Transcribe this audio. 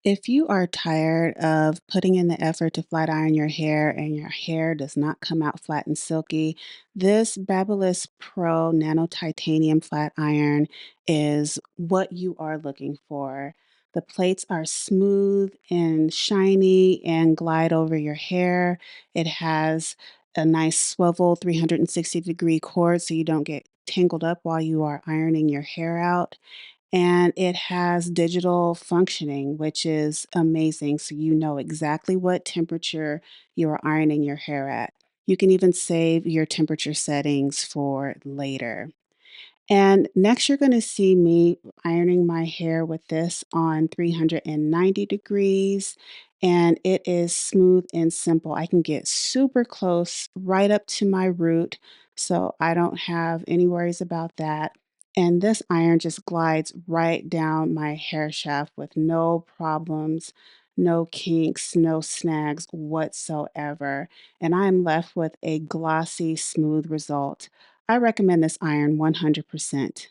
If you are tired of putting in the effort to flat iron your hair and your hair does not come out flat and silky, this Babyliss Pro Nano Titanium Flat Iron is what you are looking for. The plates are smooth and shiny and glide over your hair. It has a nice swivel 360-degree cord so you don't get tangled up while you are ironing your hair out, and it has digital functioning, which is amazing. So you know exactly what temperature you are ironing your hair at. You can even save your temperature settings for later. And next, you're going to see me ironing my hair with this on 390 degrees. And it is smooth and simple. I can get super close right up to my root. So I don't have any worries about that. And this iron just glides right down my hair shaft with no problems, no kinks, no snags whatsoever. And I'm left with a glossy, smooth result. I recommend this iron 100%.